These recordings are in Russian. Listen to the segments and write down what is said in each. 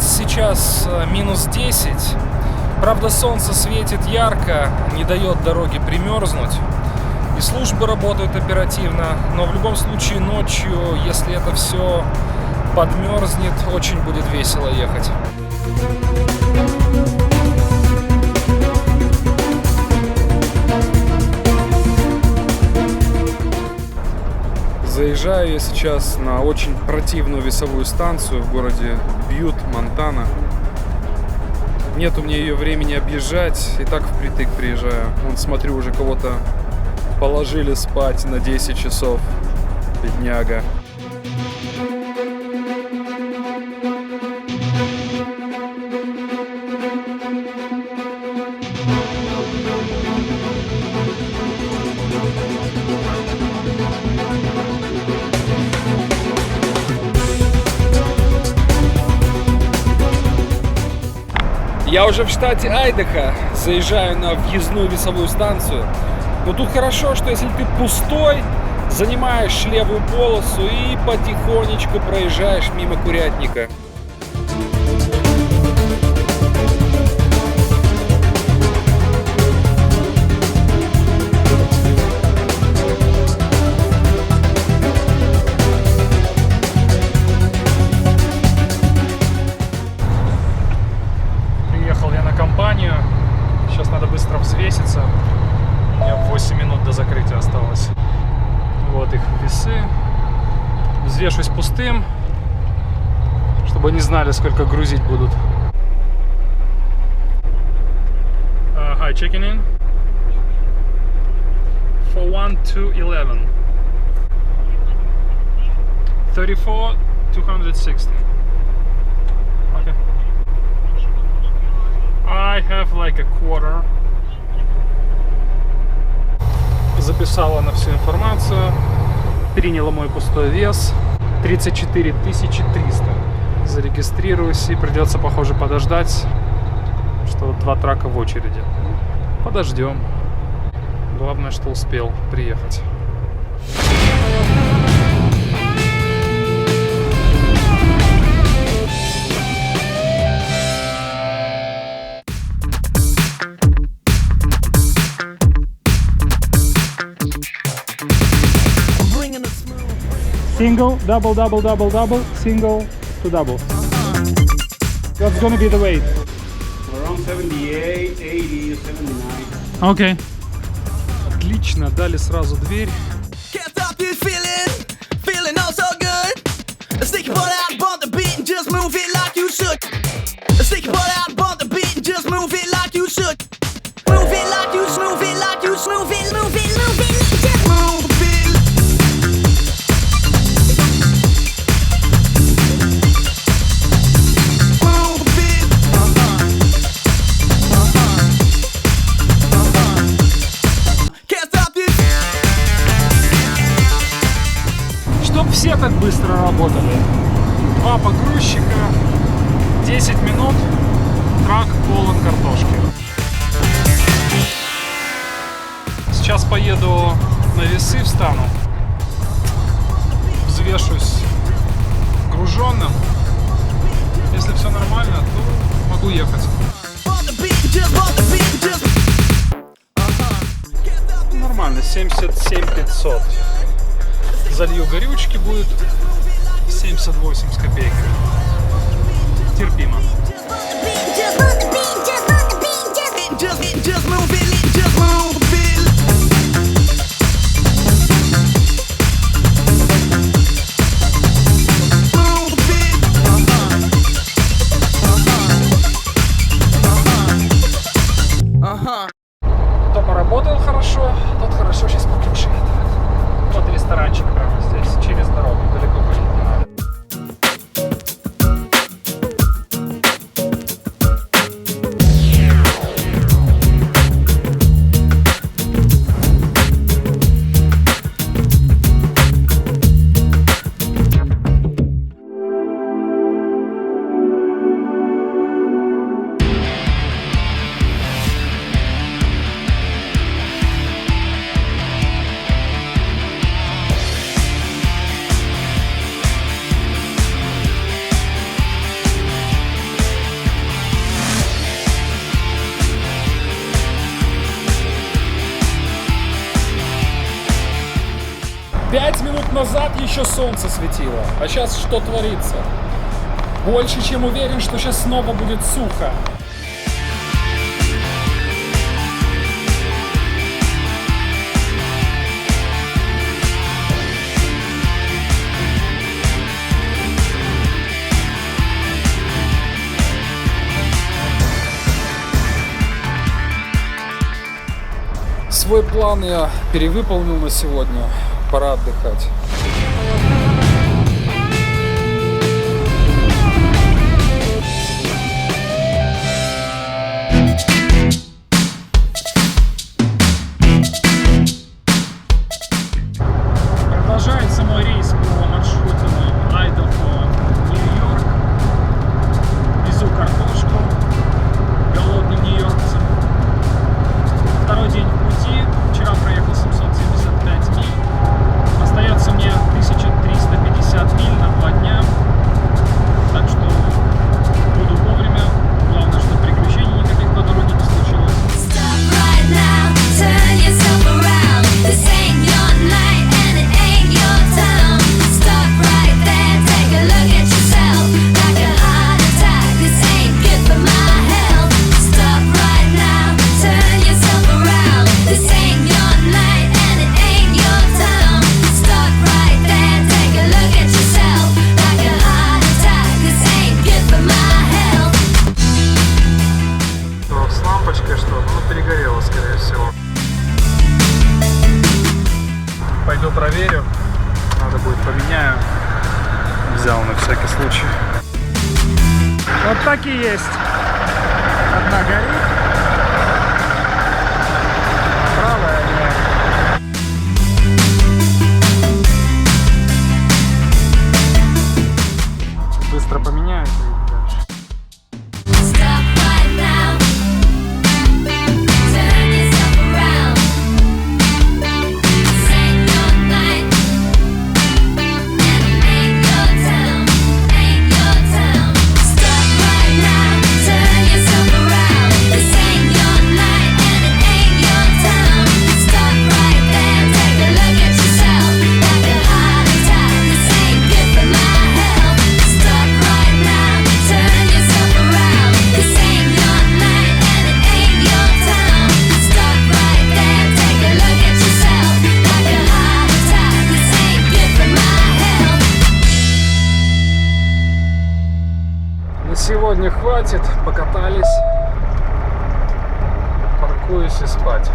улице сейчас минус 10. Правда, солнце светит ярко, не дает дороге примерзнуть. И службы работают оперативно. Но в любом случае ночью, если это все подмерзнет, очень будет весело ехать. Заезжаю я сейчас на очень противную весовую станцию в городе Бьют, Монтана. Нет у меня ее времени объезжать, и так впритык приезжаю. Вон, смотрю, уже кого-то положили спать на 10 часов. Бедняга. Я уже в штате Айдахо, заезжаю на въездную весовую станцию. Но тут хорошо, что если ты пустой, занимаешь левую полосу и потихонечку проезжаешь мимо курятника. Сейчас надо быстро взвеситься. У меня 8 минут до закрытия осталось. Вот их весы. Взвешусь пустым, чтобы они знали, сколько грузить будут. Hi, checking in. For 1 to 11. 34, 260. Okay. I have like a quarter. Записала на всю информацию. Приняла мой пустой вес. 34 300. Зарегистрируюсь, и придется, похоже, подождать, что 2 трака в очереди. Подождем. Главное, что успел приехать. Single, double, double, double, double, single to double. What's gonna be the weight? Around 78, 80, 79. Okay. Отлично, дали сразу дверь. Чтоб все так быстро работали. 2 погрузчика, 10 минут, трак полон картошки. Сейчас поеду на весы, встану, взвешусь груженным. Если все нормально, то могу ехать. Нормально, 77 500. Залью горючки, будет 78 с копейками. Терпимо. Кто поработал хорошо, тот хорошо сейчас покушает. Вот ресторанчик прямо здесь, через дорогу, далеко ходить не надо. назад еще солнце светило, а сейчас что творится? Больше чем уверен, что сейчас снова будет сухо. Свой план я перевыполнил на сегодня. Пора отдыхать. Продолжается мой рейс по маршруту Айдахо-Нью-Йорк. Везу картошку голодным нью-йоркцам. Второй день в пути. Вчера проехал 775 миль. Остается мне 1350 миль на 2 дня. Так что буду вовремя. Главное, чтобы приключений никаких по дороге не случилось. Перегорело, скорее всего. Пойду проверю. Надо будет поменяю. Взял на всякий случай. Вот так и есть. Одна горит. Правая нет. Быстро поменяю. Сегодня хватит, покатались, паркуюсь и спать.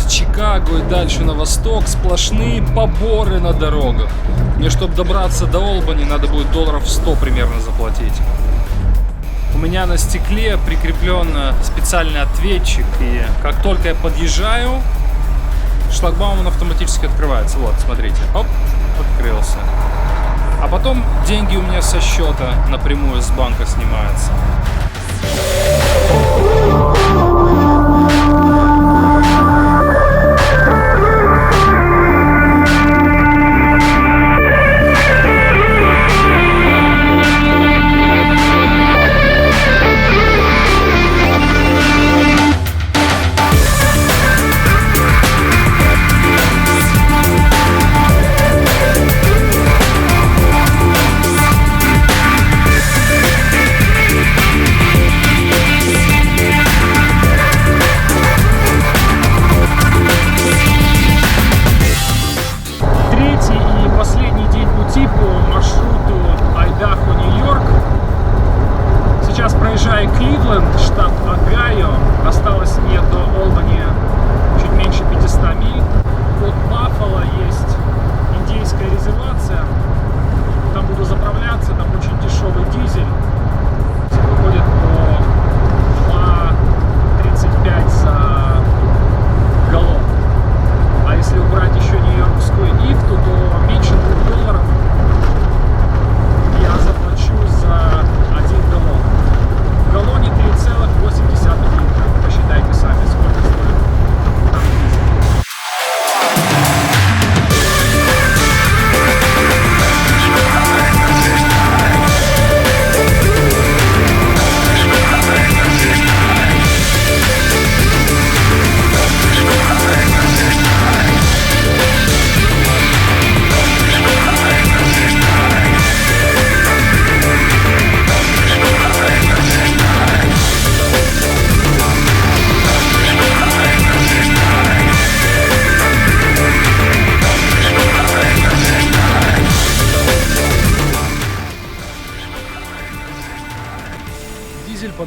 Чикаго и дальше на восток сплошные поборы на дорогах. Мне, чтобы добраться до Олбани, надо будет $100 примерно заплатить. У меня на стекле прикреплен специальный ответчик, и как только я подъезжаю, шлагбаум он автоматически открывается. Вот, смотрите, оп, открылся. А потом деньги у меня со счета напрямую с банка снимаются.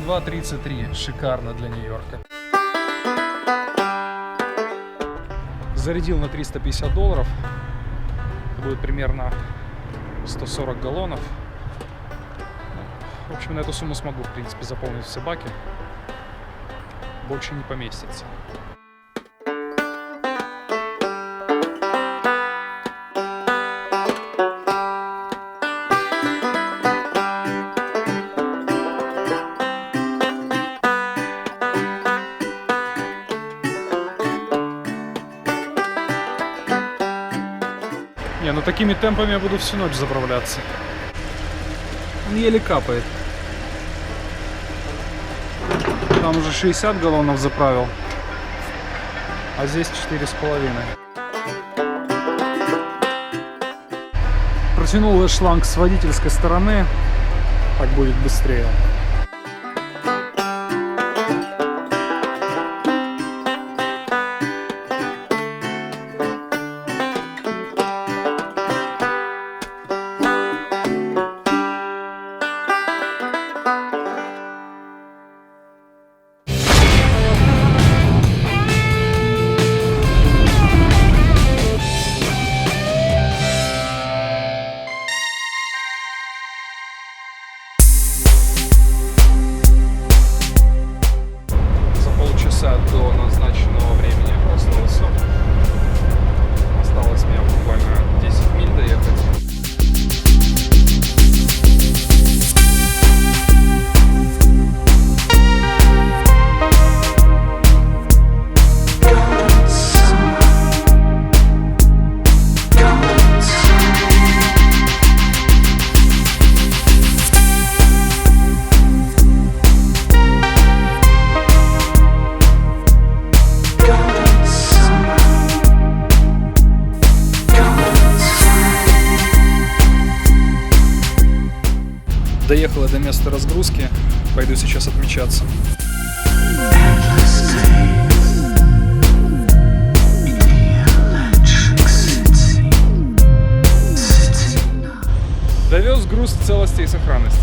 2:33. Шикарно для Нью-Йорка. Зарядил на $350. Это будет примерно 140 галлонов. В общем, на эту сумму смогу, в принципе, заполнить все баки. Больше не поместится. Не, ну такими темпами я буду всю ночь заправляться. Он еле капает. Там уже 60 галлонов заправил, а здесь 4,5. Протянул шланг с водительской стороны, так будет быстрее. До назначенного времени я проснулся. Осталось мне буквально 10 миль доехать. Доехала до места разгрузки, пойду сейчас отмечаться. Довез груз в целости и сохранности.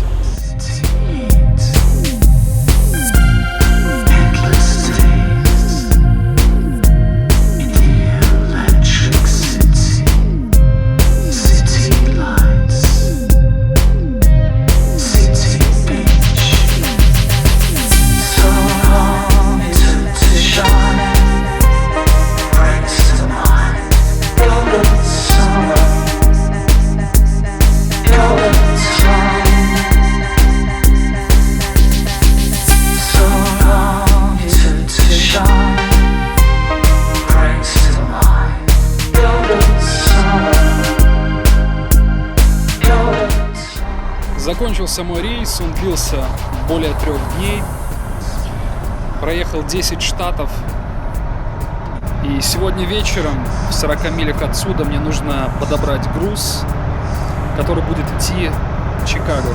Закончился мой рейс, он длился более 3 дней. Проехал 10 штатов. И сегодня вечером, в 40 милях отсюда, мне нужно подобрать груз, который будет идти в Чикаго.